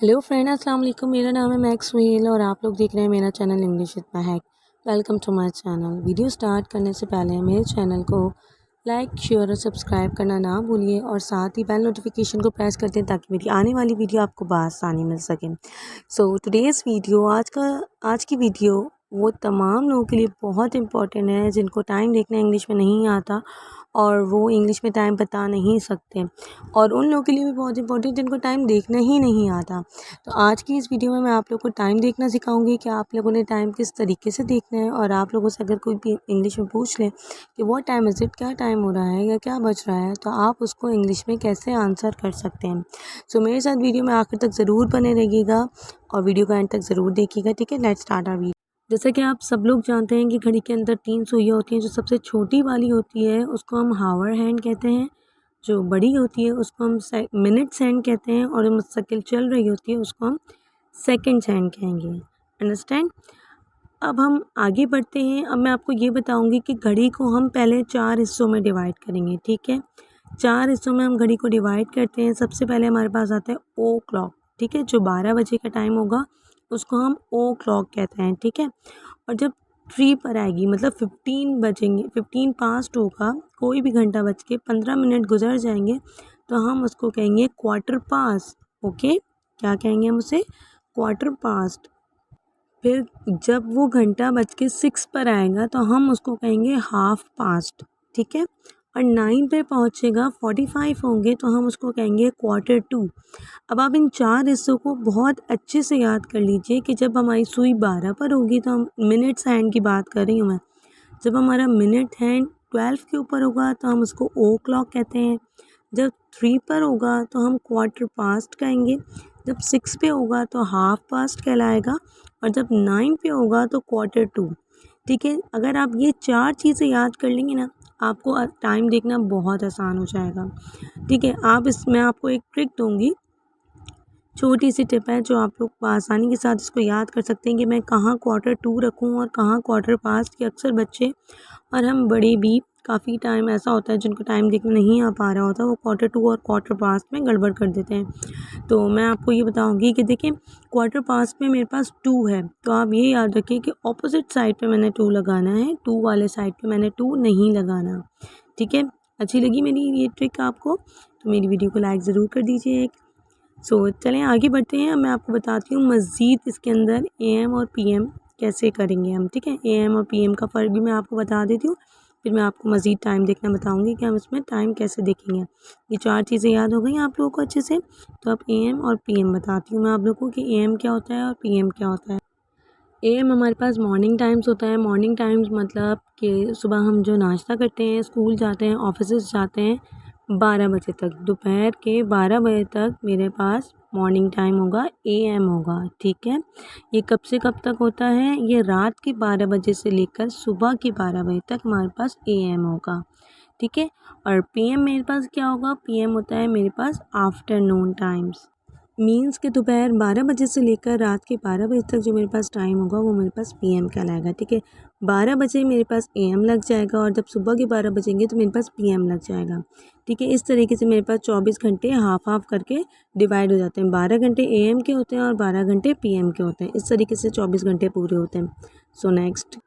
Hello friend, अस्सलाम वालेकुम। मेरा नाम है मैक्स वेल और आप लोग देख रहे हैं मेरा channel English with Mehak. Welcome to my channel. Video start करने से पहले मेरे चैनल को लाइक, शेयर और सब्सक्राइब करना ना भूलिए और साथ ही बेल नोटिफिकेशन को प्रेस कर दें ताकि मेरी आने वाली वीडियो आपको बआसानी मिल सके। सो टुडेज़ वीडियो आज की वीडियो वो तमाम लोगों के लिए बहुत इंपॉर्टेंट है जिनको टाइम देखना इंग्लिश में नहीं आता और वो इंग्लिश में टाइम बता नहीं सकते, और उन लोगों के लिए भी बहुत इंपॉर्टेंट जिनको टाइम देखना ही नहीं आता। तो आज की इस वीडियो में मैं आप लोग को टाइम देखना सिखाऊंगी कि आप लोगों ने टाइम किस तरीके से देखना है, और आप लोगों से अगर कोई भी इंग्लिश में पूछ ले कि व्हाट टाइम इज़ इट, क्या टाइम हो रहा है या क्या बज रहा है, तो आप उसको इंग्लिश में कैसे आंसर कर सकते हैं। सो मेरे साथ वीडियो में आखिर तक ज़रूर बने रहिएगा और वीडियो को एंड तक ज़रूर देखिएगा। ठीक है, लेट्स स्टार्ट आवर वीडियो। जैसा कि आप सब लोग जानते हैं कि घड़ी के अंदर 3 सुइयाँ होती हैं। जो सबसे छोटी वाली होती है उसको हम हावर हैंड कहते हैं, जो बड़ी होती है उसको हम मिनट्स हैंड कहते हैं, और जो मुस्तकिल चल रही होती है उसको हम सेकंड्स हैंड कहेंगे। अंडरस्टैंड। अब हम आगे बढ़ते हैं। अब मैं आपको ये बताऊंगी कि घड़ी को हम पहले 4 हिस्सों में डिवाइड करेंगे। ठीक है, 4 हिस्सों में हम घड़ी को डिवाइड करते हैं। सबसे पहले हमारे पास आता है ओ क्लॉक। ठीक है, जो 12 बजे का टाइम होगा उसको हम ओ क्लॉक कहते हैं। ठीक है, और जब 3 पर आएगी मतलब 15 बजेंगे, 15 पास्ट होगा, कोई भी घंटा बज के 15 मिनट गुजर जाएंगे तो हम उसको कहेंगे क्वार्टर पास्ट। ओके, क्या कहेंगे हम उसे? Quarter past. फिर जब वो घंटा बज के 6 पर आएगा तो हम उसको कहेंगे हाफ पास्ट। ठीक है, और 9 पे पहुंचेगा, 45 होंगे तो हम उसको कहेंगे क्वार्टर टू। अब आप इन 4 हिस्सों को बहुत अच्छे से याद कर लीजिए कि जब हमारी सुई 12 पर होगी तो हम मिनट्स हैंड की बात कर रही हूँ मैं। जब हमारा मिनट हैंड 12 के ऊपर होगा तो हम उसको ओ क्लॉक कहते हैं। जब 3 पर होगा तो हम क्वार्टर पास्ट कहेंगे। जब 6 पे होगा तो हाफ पास्ट कहलाएगा, और जब 9 पे होगा तो क्वार्टर टू। ठीक है, अगर आप ये 4 चीज़ें याद कर लेंगे ना, आपको टाइम देखना बहुत आसान हो जाएगा। ठीक है, इसमें आपको एक ट्रिक दूंगी, छोटी सी टिप है जो आप लोग आसानी के साथ इसको याद कर सकते हैं कि मैं कहाँ क्वार्टर टू रखूँ और कहाँ क्वार्टर पास्ट। के अक्सर बच्चे और हम बड़े भी काफ़ी टाइम ऐसा होता है जिनको टाइम देखना नहीं आ पा रहा होता, वो क्वार्टर टू और क्वार्टर पास्ट में गड़बड़ कर देते हैं। तो मैं आपको ये बताऊंगी कि देखिए, क्वार्टर पास्ट में मेरे पास 2 है, तो आप ये याद रखिए कि ऑपोजिट साइड पे मैंने 2 लगाना है, 2 वाले साइड पे मैंने 2 नहीं लगाना। ठीक है, अच्छी लगी मेरी ये ट्रिक आपको तो मेरी वीडियो को लाइक ज़रूर कर दीजिए। चलें आगे बढ़ते हैं। अब मैं आपको बताती हूँ मज़ीद इसके अंदर एएम और पीएम कैसे करेंगे हम। ठीक है, एएम और पीएम का फ़र्क भी मैं आपको बता देती हूँ, फिर मैं आपको मज़ीद टाइम देखना बताऊँगी कि हम इसमें टाइम कैसे देखेंगे। ये 4 चीज़ें याद हो गई आप लोगों को अच्छे से। तो अब एएम और पीएम बताती हूँ मैं आप लोगों को कि एएम क्या होता है और पीएम क्या होता है। एएम हमारे पास मॉर्निंग टाइम्स होता है। मॉर्निंग टाइम्स मतलब कि सुबह हम जो नाश्ता करते हैं, स्कूल जाते हैं, ऑफिस जाते हैं, 12 बजे तक, दोपहर के 12 बजे तक मेरे पास मॉर्निंग टाइम होगा, एएम होगा। ठीक है, ये कब से कब तक होता है? ये रात के 12 बजे से लेकर सुबह के 12 बजे तक हमारे पास एएम होगा। ठीक है, और पीएम मेरे पास क्या होगा? पीएम होता है मेरे पास आफ्टरनून टाइम्स। मीन्स के दोपहर 12 बजे से लेकर रात के 12 बजे तक जो मेरे पास टाइम होगा वो मेरे पास पीएम कहलाएगा। ठीक है, 12 बजे मेरे पास एएम लग जाएगा और जब सुबह के 12 बजेंगे तो मेरे पास पीएम लग जाएगा। ठीक है, इस तरीके से मेरे पास 24 घंटे हाफ हाफ करके डिवाइड हो जाते हैं। 12 घंटे एएम के होते हैं और 12 घंटे पीएम के होते हैं। इस तरीके से 24 घंटे पूरे होते हैं। सो नेक्स्ट,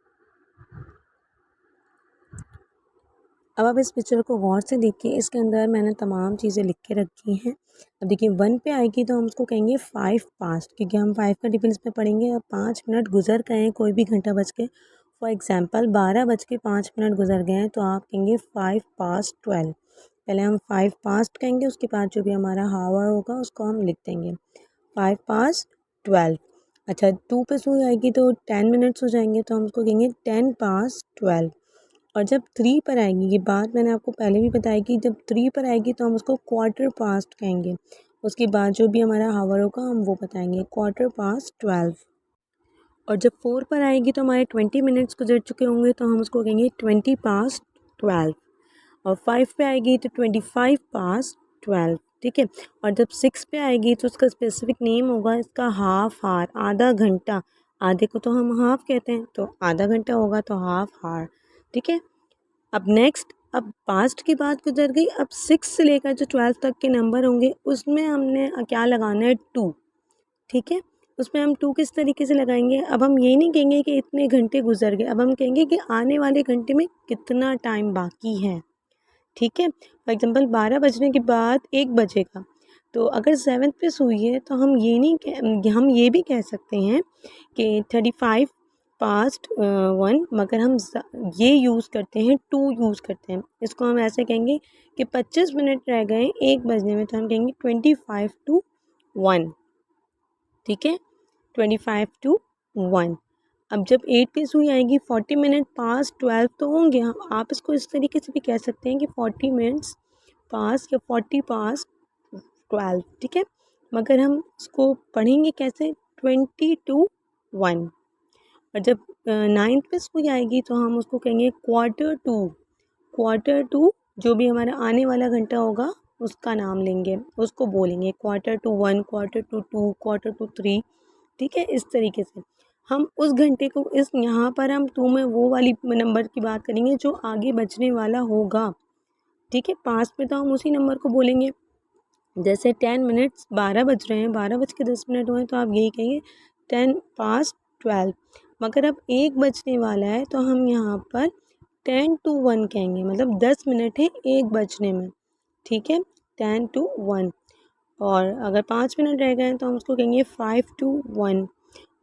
अब आप इस पिक्चर को गौर से देखिए, इसके अंदर मैंने तमाम चीज़ें लिख के रखी हैं। अब देखिए 1 पे आएगी तो हम उसको कहेंगे 5 पास्ट, क्योंकि हम 5 का डिफरेंस में पढ़ेंगे। अब 5 मिनट गुजर गए हैं, कोई भी घंटा बज के, फॉर एग्जांपल 12 बज के 5 मिनट गुजर गए हैं तो आप कहेंगे 5 पास्ट 12। पहले हम 5 पास्ट कहेंगे, उसके बाद जो भी हमारा हावर होगा उसको हम लिख देंगे 5 पास्ट 12। अच्छा, 2 पे सुई आएगी तो 10 मिनट्स हो जाएंगे तो हम उसको कहेंगे 10 पास्ट 12। और जब 3 पर आएगी, ये बात मैंने आपको पहले भी बताई कि जब 3 पर आएगी तो हम उसको क्वार्टर पास्ट कहेंगे। उसके बाद जो भी हमारा हावर होगा हम वो बताएंगे क्वार्टर पास्ट 12। और जब 4 पर आएगी तो हमारे 20 मिनट्स गुजर चुके होंगे तो हम उसको कहेंगे 20 पास्ट 12। और 5 पे आएगी तो 25 पास्ट 12। ठीक है, और जब 6 पे आएगी तो उसका स्पेसिफिक नेम होगा, इसका हाफ आवर, आधा घंटा। आधे को तो हम हाफ कहते हैं, तो आधा घंटा होगा तो हाफ आवर। ठीक है, अब नेक्स्ट, अब पास्ट की बात गुजर गई। अब 6 से लेकर जो 12 तक के नंबर होंगे उसमें हमने क्या लगाना है? 2। ठीक है। उसमें हम 2 किस तरीके से लगाएंगे, अब हम ये नहीं कहेंगे कि इतने घंटे गुजर गए, अब हम कहेंगे कि आने वाले घंटे में कितना टाइम बाकी है। ठीक है। फॉर एग्जांपल 12 बजने के बाद 1 बजेगा, तो अगर 7th पे सुई है तो हम ये नहीं हम ये भी कह सकते हैं कि 35 पास्ट 1, मगर हम ये यूज़ करते हैं, टू यूज़ करते हैं। इसको हम ऐसे कहेंगे कि 25 मिनट रह गए 1 बजने में, तो हम कहेंगे 25 to 1। ठीक है, 25 to 1। अब जब 8 पे सुई आएगी 40 मिनट पास 12 तो होंगे। आप इसको इस तरीके से भी कह सकते हैं कि 40 मिनट्स पास या 40 पास 12। ठीक है, मगर हम इसको पढ़ेंगे कैसे, 20 to 1। और जब 9th पे सुई आएगी तो हम उसको कहेंगे क्वार्टर टू जो भी हमारा आने वाला घंटा होगा उसका नाम लेंगे, उसको बोलेंगे quarter to 1, quarter to 2, quarter to 3। ठीक है, इस तरीके से हम उस घंटे को, इस यहाँ पर हम 2 में वो वाली नंबर की बात करेंगे जो आगे बजने वाला होगा। ठीक है, 5 में तो हम उसी नंबर को बोलेंगे। जैसे 10 मिनट्स 12 बज रहे हैं, 12:10 हुए, तो आप यही कहेंगे 10 पास 12। मगर अब 1 बजने वाला है तो हम यहाँ पर 10 to 1 कहेंगे, मतलब 10 मिनट है 1 बजने में। ठीक है, 10 to 1। और अगर 5 मिनट रह गए तो हम उसको कहेंगे 5 to 1।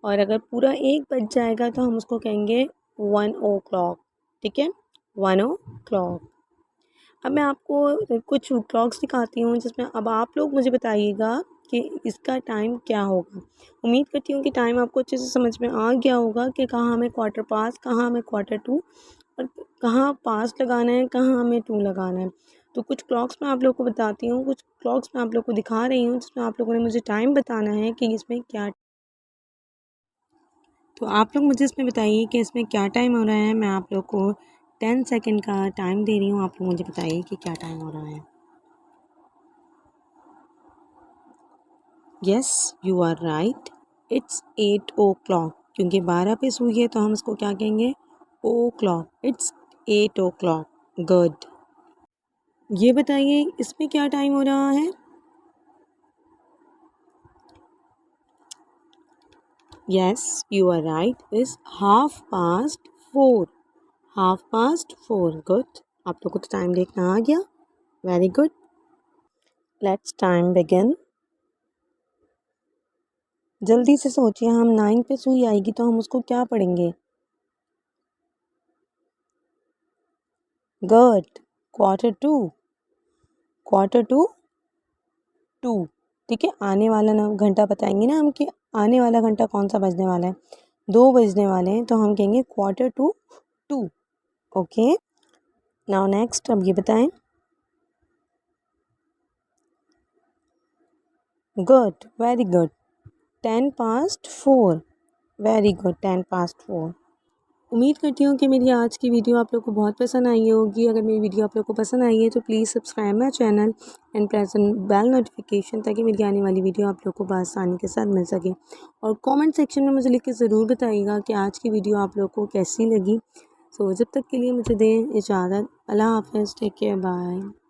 और अगर पूरा 1 बज जाएगा तो हम उसको कहेंगे 1 o'clock। ठीक है, 1 o'clock। अब मैं आपको कुछ क्लॉक्स दिखाती हूँ जिसमें अब आप लोग मुझे बताइएगा कि इसका टाइम क्या होगा। उम्मीद करती हूँ कि टाइम आपको अच्छे से समझ में आ गया होगा कि कहाँ हमें क्वार्टर पास, कहाँ हमें क्वार्टर टू, और कहाँ पास लगाना है, कहाँ हमें टू लगाना है। तो कुछ क्लॉक्स मैं आप लोग को बताती हूँ, कुछ क्लॉक्स मैं आप लोग को दिखा रही हूँ जिसमें आप लोगों ने मुझे टाइम बताना है कि इसमें क्या। तो आप लोग मुझे इसमें बताइए कि इसमें क्या टाइम हो रहा है। मैं आप लोग को 10 सेकंड का टाइम दे रही हूँ, आप लोग मुझे बताइए कि क्या टाइम हो रहा है। Yes, you are right, it's 8 o'clock। क्योंकि 12 पे सुई है तो हम इसको क्या कहेंगे, ओ क्लॉक। It's 8 o'clock। गुड। ये बताइए इसमें क्या टाइम हो रहा है। Yes, you are right, is 4:30। 4:30। Good, आप लोग को तो टाइम देखना आ गया। Very good, let's time begin. जल्दी से सोचिए, हम 9 पे सुई आएगी तो हम उसको क्या पढ़ेंगे। Good, quarter to. Quarter to 2। ठीक है, आने वाला ना घंटा बताएंगे ना हम कि आने वाला घंटा कौन सा बजने वाला है। 2 बजने वाले हैं तो हम कहेंगे quarter to 2। Okay, now next अब ये बताएं। Good, very good, 10:04। Very good, 10:04। उम्मीद करती हूँ कि मेरी आज की वीडियो आप लोग को बहुत पसंद आई होगी। अगर मेरी वीडियो आप लोग को पसंद आई है तो please subscribe my channel and press bell notification, ताकि मेरी आने वाली वीडियो आप लोग को आसानी के साथ मिल सके। और कमेंट सेक्शन में मुझे लिख के ज़रूर बताइएगा कि आज की वीडियो आप लोग को कैसी लगी। सो जब तक के लिए मुझे दें इजाज़त। अल्लाह हाफ़िज़, टेक केयर, बाय।